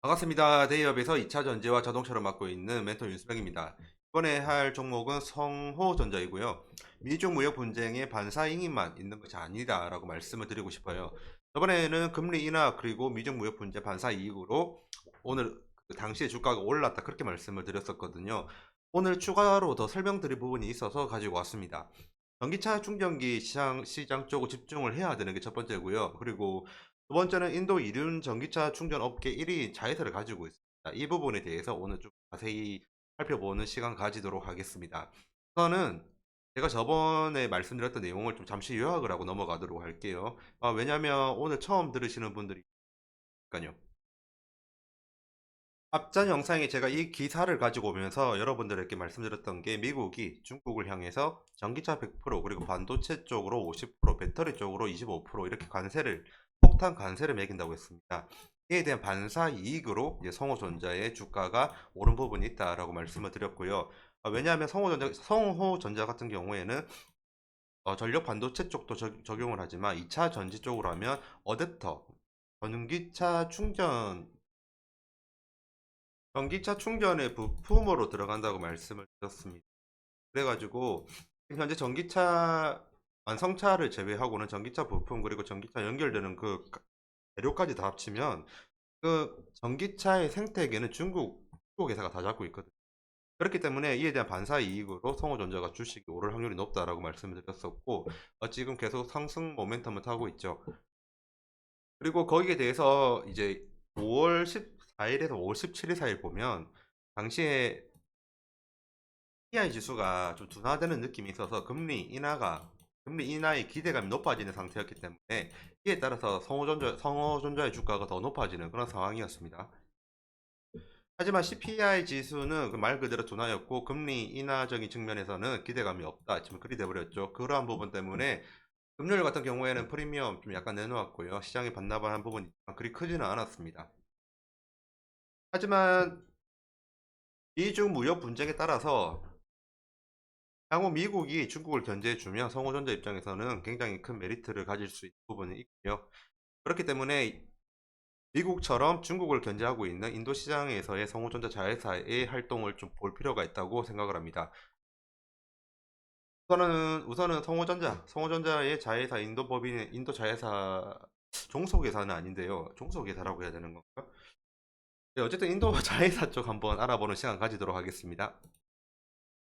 반갑습니다. 대기업에서 2차 전지와 자동차를 맡고 있는 멘토 윤수명입니다. 이번에 할 종목은 성호전자이고요. 미중 무역 분쟁의 반사이익만 있는 것이 아니다라고 말씀을 드리고 싶어요. 저번에는 금리 인하 그리고 미중 무역 분쟁 반사이익으로 오늘 그 당시에 주가가 올랐다 그렇게 말씀을 드렸었거든요. 오늘 추가로 더 설명드릴 부분이 있어서 가지고 왔습니다. 전기차 충전기 시장 쪽으로 집중을 해야 되는 게 첫 번째고요. 그리고 두 번째는 인도 이륜 전기차 충전 업계 1위 자회사를 가지고 있습니다. 이 부분에 대해서 오늘 좀 자세히 살펴보는 시간 가지도록 하겠습니다. 우선은 제가 저번에 말씀드렸던 내용을 좀 잠시 요약을 하고 넘어가도록 할게요. 왜냐하면 오늘 처음 들으시는 분들이 있으니까요. 앞전 영상에 제가 이 기사를 가지고 오면서 여러분들에게 말씀드렸던 게 미국이 중국을 향해서 전기차 100% 그리고 반도체 쪽으로 50% 배터리 쪽으로 25% 이렇게 폭탄 관세를 매긴다고 했습니다. 이에 대한 반사 이익으로 이제 성호전자의 주가가 오른 부분이 있다라고 말씀을 드렸고요. 왜냐하면 성호전자 같은 경우에는 전력 반도체 쪽도 적용을 하지만 2차 전지 쪽으로 하면 어댑터, 전기차 충전 전기차 충전의 부품으로 들어간다고 말씀을 드렸습니다. 그래가지고 현재 전기차 완성차를 제외하고는 전기차 부품 그리고 전기차 연결되는 그 재료까지 다 합치면 그 전기차의 생태계는 중국 회사가 다 잡고 있거든요. 그렇기 때문에 이에 대한 반사 이익으로 성호전자가 주식이 오를 확률이 높다라고 말씀을 드렸었고 지금 계속 상승 모멘텀을 타고 있죠. 그리고 거기에 대해서 이제 5월 14일에서 5월 17일 사이에 보면 당시에 PI 지수가 좀 둔화되는 느낌이 있어서 금리 인하의 기대감이 높아지는 상태였기 때문에 이에 따라서 성호전자의 주가가 더 높아지는 그런 상황이었습니다. 하지만 CPI 지수는 그 말 그대로 둔화였고 금리 인하적인 측면에서는 기대감이 없다. 지금 그리 돼버렸죠. 그러한 부분 때문에 금요일 같은 경우에는 프리미엄 좀 약간 내놓았고요. 시장이 반납한 부분이 그리 크지는 않았습니다. 하지만 미중 무역 분쟁에 따라서 향후 미국이 중국을 견제해주면 성호전자 입장에서는 굉장히 큰 메리트를 가질 수 있는 부분이 있고요. 그렇기 때문에 미국처럼 중국을 견제하고 있는 인도 시장에서의 성호전자 자회사의 활동을 좀 볼 필요가 있다고 생각을 합니다. 우선은 성호전자의 자회사 인도 자회사 종속회사는 아닌데요. 종속회사라고 해야 되는 건가? 네, 어쨌든 인도 자회사 쪽 한번 알아보는 시간 가지도록 하겠습니다.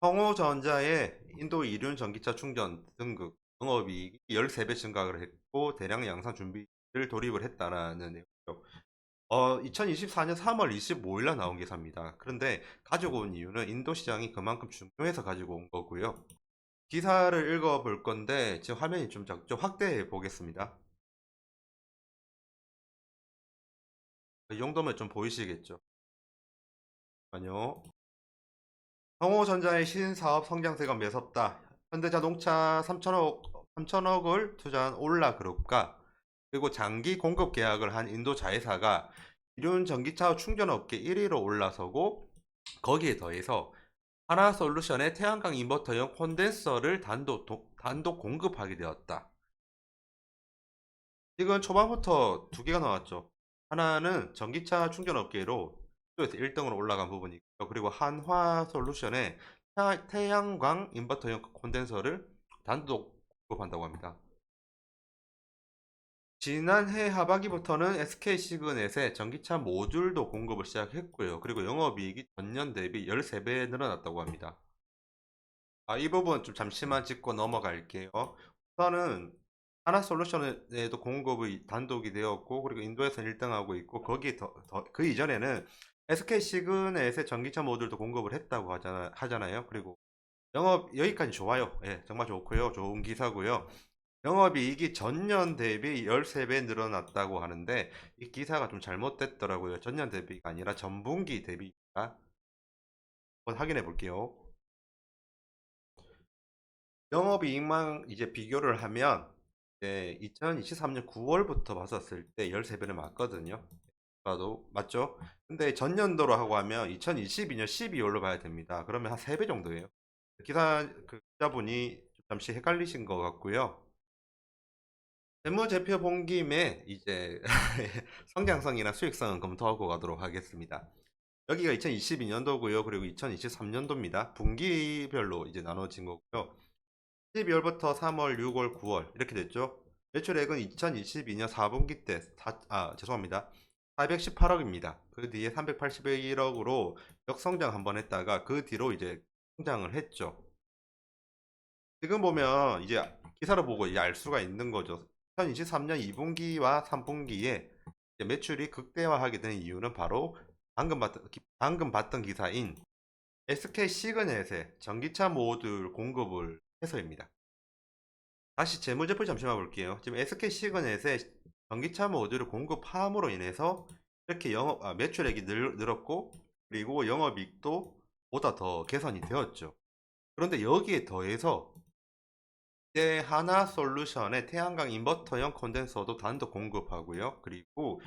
성호전자의 인도 이륜 전기차 충전 등급 영업이익이 13배 증가를 했고 대량 양산 준비를 돌입을 했다라는 내용이죠. 2024년 3월 25일 날 나온 기사입니다. 그런데 가지고 온 이유는 인도 시장이 그만큼 중요해서 가지고 온 거고요. 기사를 읽어볼 건데 지금 화면이 좀 작죠? 확대해 보겠습니다. 이 정도면 좀 보이시겠죠? 아니요. 성호전자의 신사업 성장세가 매섭다. 현대자동차 3천억을 투자한 올라그룹과 그리고 장기 공급 계약을 한 인도 자회사가 이륜 전기차 충전업계 1위로 올라서고 거기에 더해서 하나솔루션의 태양광 인버터용 콘덴서를 단독 공급하게 되었다. 이건 초반부터 두 개가 나왔죠. 하나는 전기차 충전 업계로 에서 1등으로 올라간 부분이 있고요. 그리고 한화솔루션의 태양광 인버터용 콘덴서를 단독 공급한다고 합니다. 지난해 하반기부터는 SK 시그넷에 전기차 모듈도 공급을 시작했고요. 그리고 영업이익이 전년 대비 13배 늘어났다고 합니다. 이 부분 좀 잠시만 짚고 넘어갈게요. 우선은 하나솔루션에도 공급이 단독이 되었고 그리고 인도에서는 1등하고 있고 거기에 그 이전에는 SK 시그넷의 전기차 모듈도 공급을 했다고 하잖아요. 그리고 영업 여기까지 좋아요. 예, 정말 좋고요. 좋은 기사고요. 영업이익이 전년 대비 13배 늘어났다고 하는데 이 기사가 좀 잘못됐더라고요. 전년 대비가 아니라 전분기 대비가 한번 확인해 볼게요. 영업이익만 이제 비교를 하면 이제 2023년 9월부터 봤었을 때 13배는 맞거든요. 봐도 맞죠? 근데 전년도로 하고 하면 2022년 12월로 봐야 됩니다. 그러면 한 3배 정도예요. 기사분이 잠시 헷갈리신 것 같고요. 재무제표 본 김에 이제 성장성이나 수익성은 검토하고 가도록 하겠습니다. 여기가 2022년도고요. 그리고 2023년도입니다. 분기별로 이제 나눠진 거고요. 12월부터 3월, 6월, 9월 이렇게 됐죠. 매출액은 2022년 4분기 때 죄송합니다. 418억입니다. 그 뒤에 381억으로 역성장 한번 했다가 그 뒤로 이제 성장을 했죠. 지금 보면 이제 기사를 보고 이제 알 수가 있는 거죠. 2023년 2분기와 3분기에 매출이 극대화하게 된 이유는 바로 방금 봤던 기사인 SK 시그넷의 전기차 모듈 공급을 해서입니다. 다시 재무제표 잠시만 볼게요. 지금 SK 시그넷의 전기차 모듈을 공급함으로 인해서 이렇게 매출액이 늘었고, 그리고 영업이익도 보다 더 개선이 되었죠. 그런데 여기에 더해서 이제 하나솔루션의 태양광 인버터형 콘덴서도 단독 공급하고요. 그리고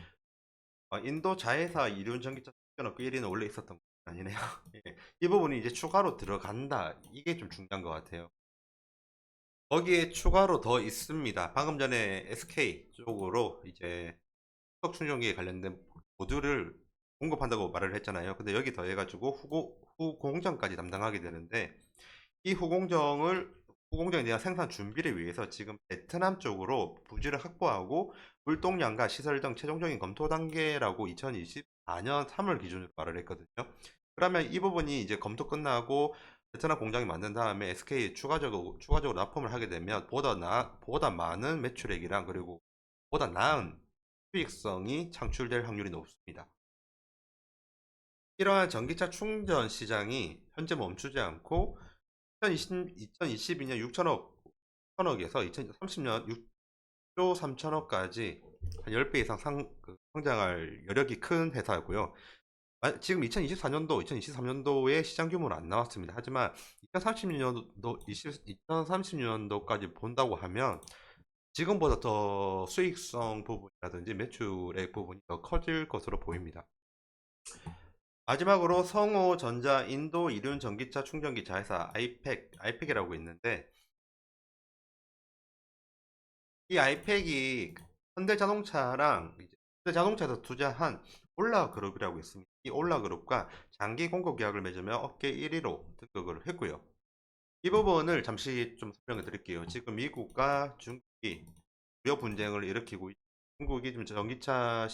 인도 자회사 이륜 전기차 충전업계 1위는 원래 있었던 거 아니네요. 예. 이 부분이 이제 추가로 들어간다. 이게 좀 중요한 것 같아요. 거기에 추가로 더 있습니다. 방금 전에 SK 쪽으로 이제 수소 충전기에 관련된 모듈을 공급한다고 말을 했잖아요. 근데 여기 더해가지고 후공정까지 담당하게 되는데 이 후공정에 대한 생산 준비를 위해서 지금 베트남 쪽으로 부지를 확보하고 물동량과 시설 등 최종적인 검토 단계라고 2024년 3월 기준으로 말을 했거든요. 그러면 이 부분이 이제 검토 끝나고 베트남 공장이 만든 다음에 SK에 추가적으로 납품을 하게 되면 보다 많은 매출액이랑 그리고 보다 나은 수익성이 창출될 확률이 높습니다. 이러한 전기차 충전 시장이 현재 멈추지 않고 2022년 6천억에서 2030년 6조 3천억까지 한 10배 이상 성장할 여력이 큰 회사고요. 지금 2024년도, 2023년도의 시장 규모는 안 나왔습니다. 하지만 2030년도까지 본다고 하면 지금보다 더 수익성 부분이라든지 매출액 부분이 더 커질 것으로 보입니다. 마지막으로 성호전자 인도 이륜 전기차 충전기 자회사 아이팩이라고 있는데 이 아이팩이 현대자동차에서 투자한 올라그룹이라고 있습니다. 이 올라그룹과 장기 공급 계약을 맺으며 업계 1위로 등극을 했고요. 이 부분을 잠시 좀 설명해 드릴게요. 지금 미국과 중국이 무역 분쟁을 일으키고 중국이 좀 전기차의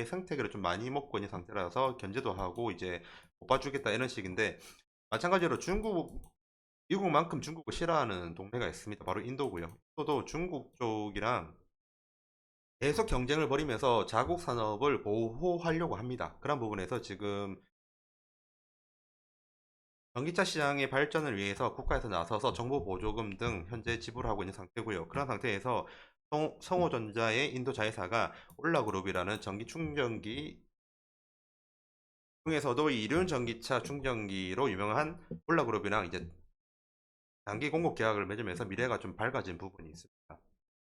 생태계를 좀 많이 먹고 있는 상태라서 견제도 하고 이제 못 봐주겠다 이런 식인데 마찬가지로 미국만큼 중국을 싫어하는 동네가 있습니다. 바로 인도고요. 인도도 중국 쪽이랑 계속 경쟁을 벌이면서 자국 산업을 보호하려고 합니다. 그런 부분에서 지금 전기차 시장의 발전을 위해서 국가에서 나서서 정부 보조금 등 현재 지불하고 있는 상태고요. 그런 상태에서 성호전자의 인도 자회사가 올라그룹이라는 전기 충전기 중에서도 이륜 전기차 충전기로 유명한 올라그룹이랑 이제 장기 공급 계약을 맺으면서 미래가 좀 밝아진 부분이 있습니다.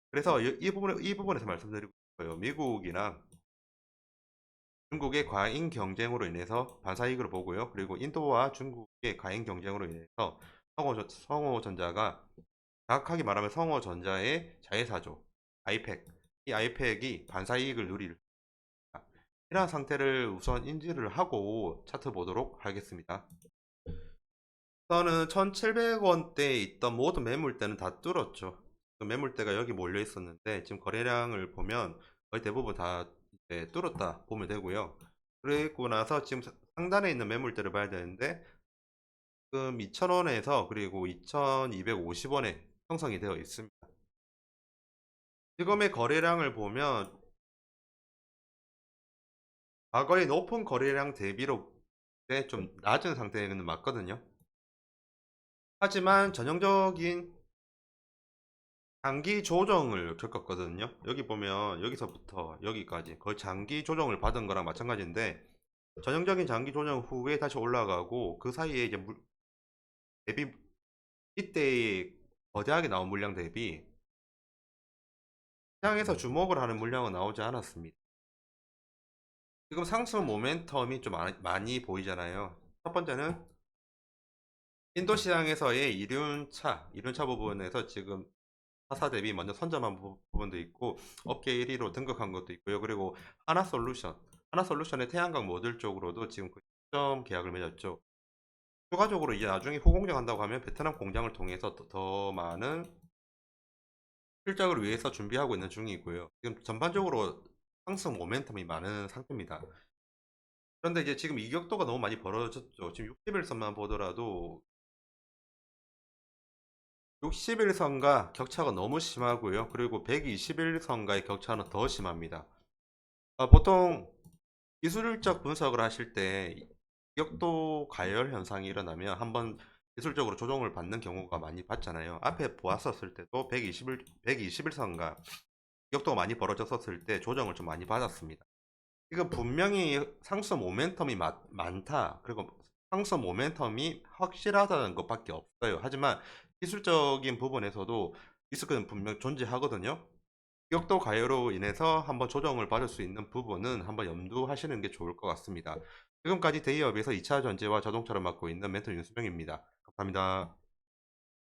그래서 이 부분에서 말씀드리고 싶어요. 미국이나 중국의 과잉 경쟁으로 인해서 반사이익을 보고요. 그리고 인도와 중국의 과잉 경쟁으로 인해서 성호전자가 정확하게 말하면 성호전자의 자회사죠. 아이팩. 이 아이팩이 반사이익을 누릴 이러한 상태를 우선 인지를 하고 차트 보도록 하겠습니다. 우선은 1700원대에 있던 모든 매물대는 다 뚫었죠. 그 매물대가 여기 몰려 있었는데 지금 거래량을 보면 거의 대부분 다 이제 뚫었다 보면 되고요. 그리고 나서 지금 상단에 있는 매물대를 봐야 되는데 지금 2000원에서 그리고 2250원에 형성이 되어 있습니다. 지금의 거래량을 보면 과거의 높은 거래량 대비로 좀 낮은 상태는 맞거든요. 하지만 전형적인 장기 조정을 겪었거든요. 여기 보면 여기서부터 여기까지 거의 장기 조정을 받은 거랑 마찬가지인데 전형적인 장기 조정 후에 다시 올라가고 그 사이에 이제 대비 이때의 거대하게 나온 물량 대비 시장에서 주목을 하는 물량은 나오지 않았습니다. 지금 상승 모멘텀이 좀 많이 보이잖아요. 첫 번째는 인도 시장에서의 이륜차 부분에서 지금 타사 대비 먼저 선점한 부분도 있고 업계 1위로 등극한 것도 있고요. 그리고 하나솔루션의 태양광 모듈 쪽으로도 지금 그 점 계약을 맺었죠. 추가적으로 이제 나중에 후공정한다고 하면 베트남 공장을 통해서 더 많은 실적을 위해서 준비하고 있는 중이고요. 지금 전반적으로 상승 모멘텀이 많은 상태입니다. 그런데 이제 지금 이격도가 너무 많이 벌어졌죠. 지금 60일선만 보더라도 60일선과 격차가 너무 심하고요. 그리고 121선과의 격차는 더 심합니다. 보통 기술적 분석을 하실 때 이격도 가열 현상이 일어나면 한번 기술적으로 조정을 받는 경우가 많이 봤잖아요. 앞에 보았었을 때도 121선과 이격도가 많이 벌어졌었을 때 조정을 좀 많이 받았습니다. 지금 분명히 상승 모멘텀이 많다. 그리고 상승 모멘텀이 확실하다는 것밖에 없어요. 하지만 기술적인 부분에서도 리스크는 분명 존재하거든요. 기억도 가요로 인해서 한번 조정을 받을 수 있는 부분은 한번 염두하시는 게 좋을 것 같습니다. 지금까지 데이업에서 2차 전지와 자동차를 맡고 있는 멘토 윤수명입니다. 감사합니다.